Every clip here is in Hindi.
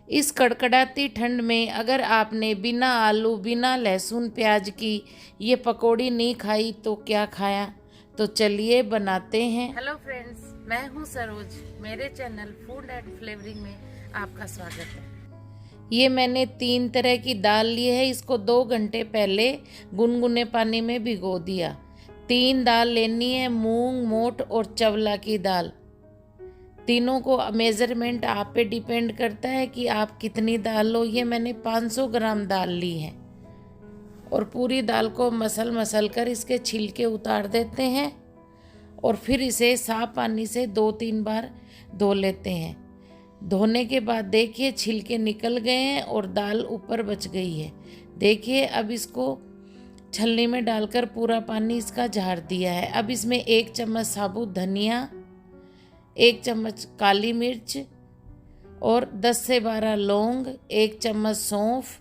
इस कड़कड़ाती ठंड में अगर आपने बिना आलू बिना लहसुन प्याज की ये पकौड़ी नहीं खाई तो क्या खाया। तो चलिए बनाते हैं। हेलो फ्रेंड्स, मैं हूँ सरोज। मेरे चैनल फूड एंड फ्लेवरिंग में आपका स्वागत है। ये मैंने 3 तरह की दाल ली है। इसको 2 घंटे पहले गुनगुने पानी में भिगो दिया। 3 दाल लेनी है, मूंग, मोट और चवला की दाल। तीनों को मेज़रमेंट आप पे डिपेंड करता है कि आप कितनी दाल लो। ये मैंने 500 ग्राम दाल ली है। और पूरी दाल को मसल कर इसके छिलके उतार देते हैं और फिर इसे साफ पानी से 2-3 बार धो लेते हैं। धोने के बाद देखिए छिलके निकल गए हैं और दाल ऊपर बच गई है। देखिए अब इसको छलनी में डालकर पूरा पानी इसका झाड़ दिया है। अब इसमें 1 चम्मच साबुत धनिया, 1 चम्मच काली मिर्च और 10 से 12 लौंग, 1 चम्मच सौंफ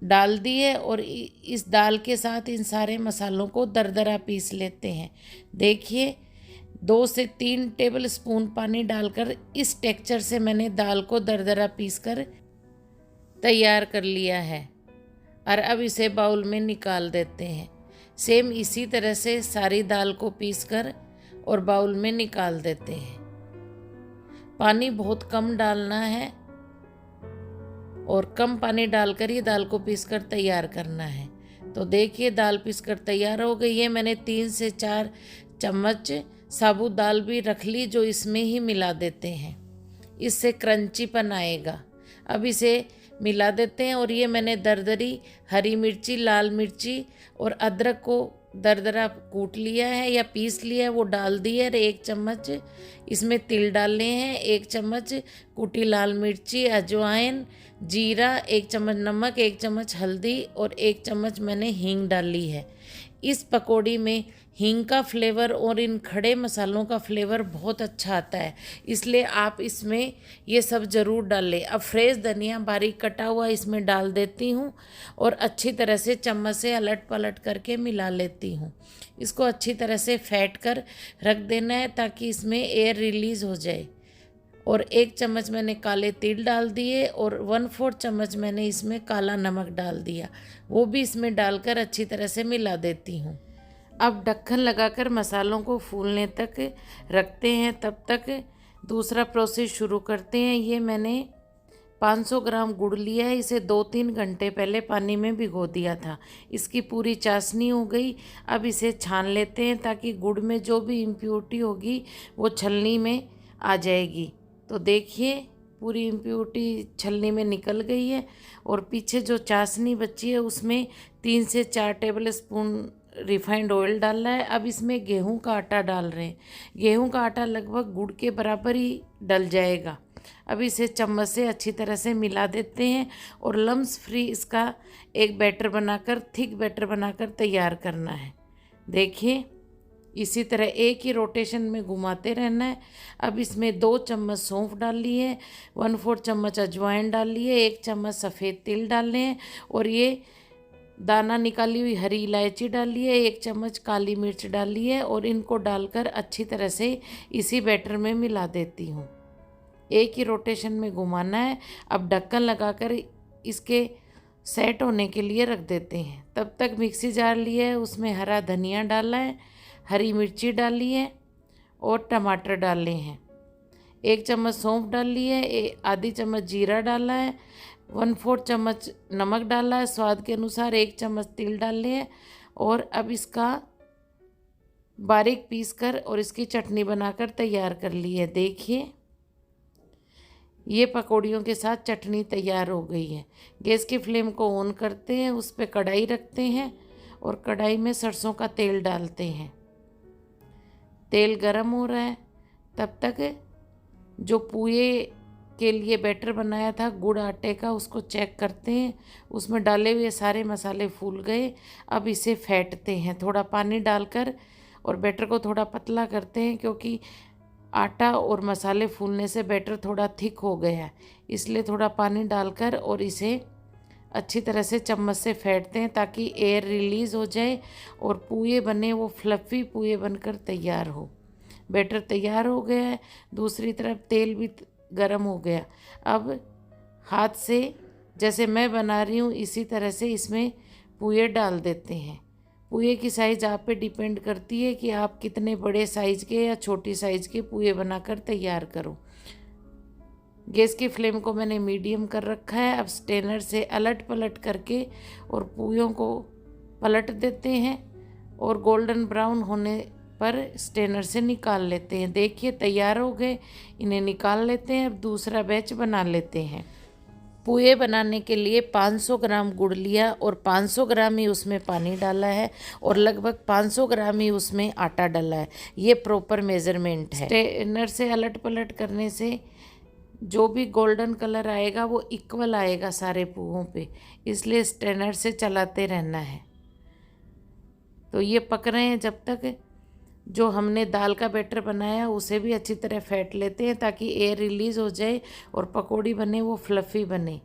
डाल दिए और इस दाल के साथ इन सारे मसालों को दरदरा पीस लेते हैं। देखिए 2 से 3 टेबल स्पून पानी डालकर इस टेक्सचर से मैंने दाल को दरदरा पीस कर तैयार कर लिया है। और अब इसे बाउल में निकाल देते हैं। सेम इसी तरह से सारी दाल को पीस कर और बाउल में निकाल देते हैं। पानी बहुत कम डालना है और कम पानी डालकर ही दाल को पीसकर तैयार करना है। तो देखिए दाल पीसकर तैयार हो गई है। मैंने 3 से 4 चम्मच साबुत दाल भी रख ली जो इसमें ही मिला देते हैं, इससे क्रंचीपन आएगा। अब इसे मिला देते हैं और ये मैंने दरदरी हरी मिर्ची, लाल मिर्ची और अदरक को दरदरा कूट लिया है या पीस लिया है, वो डाल दिया है। 1 चम्मच इसमें तिल डालने हैं, 1 चम्मच कूटी लाल मिर्ची, अजवाइन, जीरा, 1 चम्मच नमक, 1 चम्मच हल्दी और 1 चम्मच मैंने हींग डाली है। इस पकौड़ी में हींग का फ्लेवर और इन खड़े मसालों का फ्लेवर बहुत अच्छा आता है, इसलिए आप इसमें ये सब ज़रूर डालें। अब फ्रेश धनिया बारीक कटा हुआ इसमें डाल देती हूँ और अच्छी तरह से चम्मच से अलट पलट करके मिला लेती हूँ। इसको अच्छी तरह से फेंट कर रख देना है ताकि इसमें एयर रिलीज़ हो जाए। और 1 चम्मच मैंने काले तिल डाल दिए और 1/4 चम्मच मैंने इसमें काला नमक डाल दिया, वो भी इसमें डालकर अच्छी तरह से मिला देती हूँ। अब ढक्कन लगाकर मसालों को फूलने तक रखते हैं, तब तक दूसरा प्रोसेस शुरू करते हैं। ये मैंने 500 ग्राम गुड़ लिया है। इसे 2-3 घंटे पहले पानी में भिगो दिया था। इसकी पूरी चाशनी हो गई। अब इसे छान लेते हैं ताकि गुड़ में जो भी इम्प्योरिटी होगी वो छलनी में आ जाएगी। तो देखिए पूरी इम्प्योरिटी छलनी में निकल गई है और पीछे जो चाशनी बची है उसमें 3 से 4 टेबल स्पून रिफाइंड ऑयल डालना है। अब इसमें गेहूं का आटा डाल रहे हैं। गेहूं का आटा लगभग गुड़ के बराबर ही डल जाएगा। अब इसे चम्मच से अच्छी तरह से मिला देते हैं और लम्स फ्री इसका एक बैटर बनाकर, थिक बैटर बनाकर तैयार करना है। देखिए इसी तरह एक ही रोटेशन में घुमाते रहना है। अब इसमें 2 चम्मच सौंफ डाल ली है, 1/4 चम्मच अजवाइन डाल ली है, 1 चम्मच सफ़ेद तिल डालने हैं और ये दाना निकाली हुई हरी इलायची डाल ली है, 1 चम्मच काली मिर्च डाल ली है और इनको डालकर अच्छी तरह से इसी बैटर में मिला देती हूँ। एक ही रोटेशन में घुमाना है। अब ढक्कन लगाकर इसके सेट होने के लिए रख देते हैं। तब तक मिक्सी जार लिया है, उसमें हरा धनिया डाला है, हरी मिर्ची डाली है और टमाटर डाले हैं। 1 चम्मच सौंफ डाल ली है, आधी चम्मच जीरा डाला है, 1/4 चम्मच नमक डाला है, स्वाद के अनुसार 1 चम्मच तिल डाले हैं और अब इसका बारीक पीस कर और इसकी चटनी बनाकर तैयार कर ली है। देखिए ये पकौड़ियों के साथ चटनी तैयार हो गई है। गैस की फ्लेम को ऑन करते हैं, उस पर कढ़ाई रखते हैं और कढ़ाई में सरसों का तेल डालते हैं। तेल गरम हो रहा है, तब तक जो पुए के लिए बैटर बनाया था गुड़ आटे का उसको चेक करते हैं। उसमें डाले हुए सारे मसाले फूल गए। अब इसे फेंटते हैं थोड़ा पानी डालकर और बैटर को थोड़ा पतला करते हैं क्योंकि आटा और मसाले फूलने से बैटर थोड़ा थिक हो गया है, इसलिए थोड़ा पानी डालकर और इसे अच्छी तरह से चम्मच से फेंटते हैं ताकि एयर रिलीज़ हो जाए और पुए बने वो फ्लफ़ी पुए बनकर तैयार हो। बैटर तैयार हो गया है। दूसरी तरफ तेल भी गर्म हो गया। अब हाथ से जैसे मैं बना रही हूँ इसी तरह से इसमें पूए डाल देते हैं। पूए की साइज़ आप पे डिपेंड करती है कि आप कितने बड़े साइज़ के या छोटी साइज़ के पूए बनाकर तैयार करो। गैस की फ्लेम को मैंने मीडियम कर रखा है। अब स्ट्रेनर से अलट पलट करके और पूयों को पलट देते हैं और गोल्डन ब्राउन होने पर स्ट्रेनर से निकाल लेते हैं। देखिए तैयार हो गए, इन्हें निकाल लेते हैं। अब दूसरा बैच बना लेते हैं। पूए बनाने के लिए 500 ग्राम गुड़ लिया और 500 ग्राम ही उसमें पानी डाला है और लगभग 500 ग्राम ही उसमें आटा डाला है। ये प्रॉपर मेज़रमेंट है। स्ट्रेनर से अलट पलट करने से जो भी गोल्डन कलर आएगा वो इक्वल आएगा सारे पूओं पे, इसलिए स्ट्रेनर से चलाते रहना है। तो ये पक रहे हैं। जब तक जो हमने दाल का बैटर बनाया उसे भी अच्छी तरह फेंट लेते हैं ताकि एयर रिलीज़ हो जाए और पकौड़ी बने वो फ्लफ़ी बने।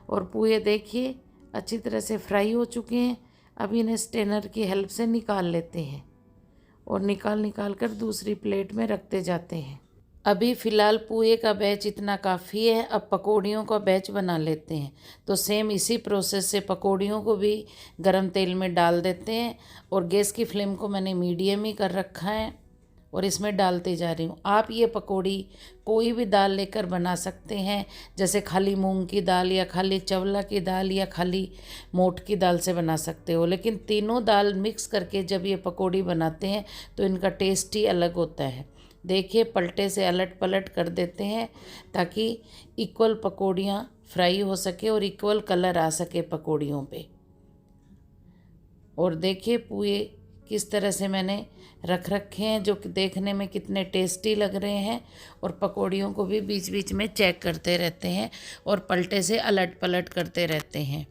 और पूए देखिए अच्छी तरह से फ्राई हो चुके हैं। अब इन्हें स्ट्रेनर की हेल्प से निकाल लेते हैं और निकाल कर दूसरी प्लेट में रखते जाते हैं। अभी फ़िलहाल पूए का बैच इतना काफ़ी है। अब पकौड़ियों का बैच बना लेते हैं। तो सेम इसी प्रोसेस से पकौड़ियों को भी गरम तेल में डाल देते हैं और गैस की फ्लेम को मैंने मीडियम ही कर रखा है और इसमें डालते जा रही हूँ। आप ये पकौड़ी कोई भी दाल लेकर बना सकते हैं, जैसे खाली मूंग की दाल या खाली चवला की दाल या खाली मोठ की दाल से बना सकते हो, लेकिन तीनों दाल मिक्स करके जब ये पकौड़ी बनाते हैं तो इनका टेस्ट ही अलग होता है। देखिए पलटे से अलट पलट कर देते हैं ताकि इक्वल पकौड़ियाँ फ्राई हो सके और इक्वल कलर आ सके पकौड़ियों पे। और देखिए पूए किस तरह से मैंने रख रखे हैं जो कि देखने में कितने टेस्टी लग रहे हैं। और पकौड़ियों को भी बीच बीच में चेक करते रहते हैं और पलटे से अलट पलट करते रहते हैं।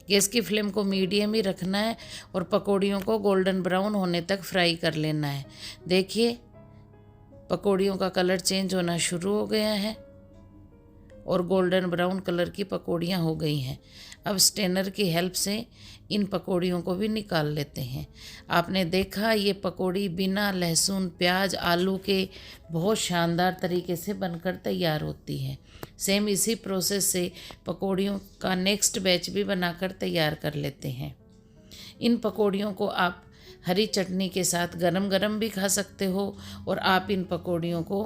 गैस की फ्लेम को मीडियम ही रखना है और पकौड़ियों को गोल्डन ब्राउन होने तक फ्राई कर लेना है। देखिए पकौड़ियों का कलर चेंज होना शुरू हो गया है और गोल्डन ब्राउन कलर की पकौड़ियाँ हो गई हैं। अब स्ट्रेनर की हेल्प से इन पकौड़ियों को भी निकाल लेते हैं। आपने देखा ये पकौड़ी बिना लहसुन प्याज आलू के बहुत शानदार तरीके से बनकर तैयार होती है। सेम इसी प्रोसेस से पकौड़ियों का नेक्स्ट बैच भी बनाकर तैयार कर लेते हैं। इन पकौड़ियों को आप हरी चटनी के साथ गरम गरम भी खा सकते हो और आप इन पकौड़ियों को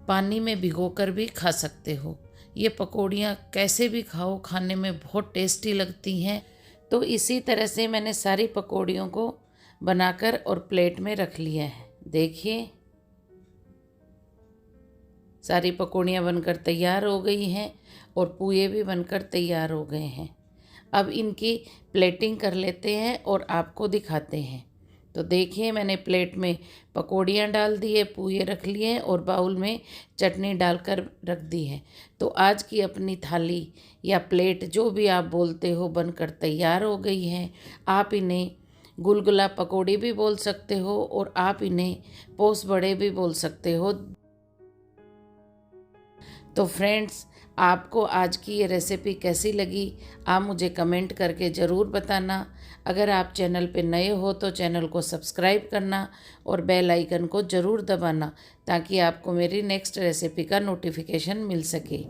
पानी में भिगोकर भी खा सकते हो। ये पकौड़ियाँ कैसे भी खाओ खाने में बहुत टेस्टी लगती हैं। तो इसी तरह से मैंने सारी पकौड़ियों को बनाकर और प्लेट में रख लिया है। देखिए सारी पकौड़ियाँ बनकर तैयार हो गई हैं और पूए भी बनकर तैयार हो गए हैं। अब इनकी प्लेटिंग कर लेते हैं और आपको दिखाते हैं। तो देखिए मैंने प्लेट में पकौड़ियाँ डाल दी है, पूए रख लिए हैं और बाउल में चटनी डालकर रख दी है। तो आज की अपनी थाली या प्लेट जो भी आप बोलते हो बनकर तैयार हो गई है। आप इन्हें गुलगुला पकौड़ी भी बोल सकते हो और आप इन्हें पोस बड़े भी बोल सकते हो। तो फ्रेंड्स आपको आज की ये रेसिपी कैसी लगी आप मुझे कमेंट करके ज़रूर बताना। अगर आप चैनल पे नए हो तो चैनल को सब्सक्राइब करना और बेल आइकन को ज़रूर दबाना ताकि आपको मेरी नेक्स्ट रेसिपी का नोटिफिकेशन मिल सके।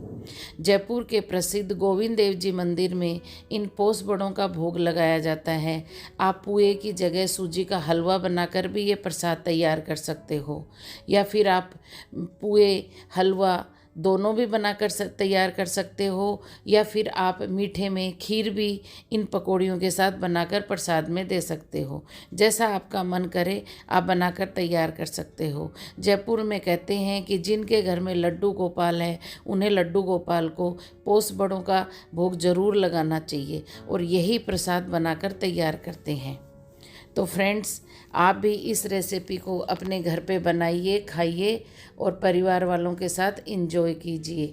जयपुर के प्रसिद्ध गोविंद देव जी मंदिर में इन पोस बड़ों का भोग लगाया जाता है। आप पुए की जगह सूजी का हलवा बनाकर भी ये प्रसाद तैयार कर सकते हो या फिर आप पुए हलवा दोनों भी बनाकर तैयार कर सकते हो या फिर आप मीठे में खीर भी इन पकौड़ियों के साथ बनाकर प्रसाद में दे सकते हो। जैसा आपका मन करे आप बनाकर तैयार कर सकते हो। जयपुर में कहते हैं कि जिनके घर में लड्डू गोपाल है उन्हें लड्डू गोपाल को पोस बड़ों का भोग जरूर लगाना चाहिए और यही प्रसाद बनाकर तैयार करते हैं। तो फ्रेंड्स आप भी इस रेसिपी को अपने घर पे बनाइए, खाइए और परिवार वालों के साथ एंजॉय कीजिए।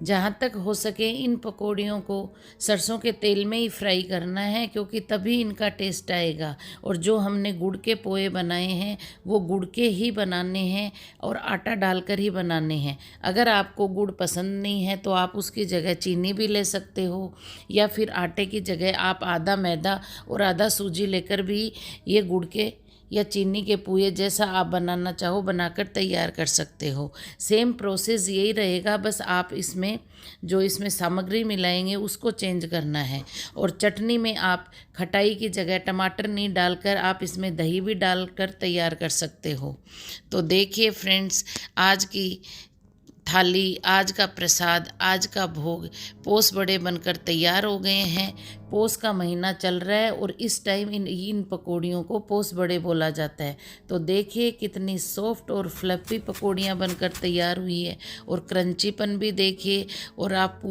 जहाँ तक हो सके इन पकौड़ियों को सरसों के तेल में ही फ्राई करना है क्योंकि तभी इनका टेस्ट आएगा। और जो हमने गुड़ के पोए बनाए हैं वो गुड़ के ही बनाने हैं और आटा डालकर ही बनाने हैं। अगर आपको गुड़ पसंद नहीं है तो आप उसकी जगह चीनी भी ले सकते हो या फिर आटे की जगह आप आधा मैदा और आधा सूजी लेकर भी ये गुड़ के या चीनी के पुए, जैसा आप बनाना चाहो बनाकर तैयार कर सकते हो। सेम प्रोसेस यही रहेगा, बस आप इसमें जो इसमें सामग्री मिलाएंगे उसको चेंज करना है। और चटनी में आप खटाई की जगह टमाटर नहीं डालकर आप इसमें दही भी डालकर तैयार कर सकते हो। तो देखिए फ्रेंड्स, आज की थाली, आज का प्रसाद, आज का भोग पोस बड़े बनकर तैयार हो गए हैं। पोस का महीना चल रहा है और इस टाइम इन पकौड़ियों को पोस बड़े बोला जाता है। तो देखिए कितनी सॉफ्ट और फ्लफी पकौड़ियाँ बनकर तैयार हुई है और क्रंचीपन भी देखिए। और आप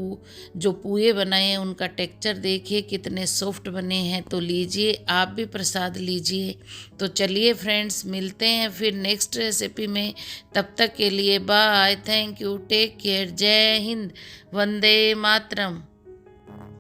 जो पुए बनाए हैं उनका टेक्सचर देखिए कितने सॉफ्ट बने हैं। तो लीजिए, आप भी प्रसाद लीजिए। तो चलिए फ्रेंड्स, मिलते हैं फिर नेक्स्ट रेसिपी में। तब तक के लिए bye, thank you, take care, जय हिंद, वंदे मातरम।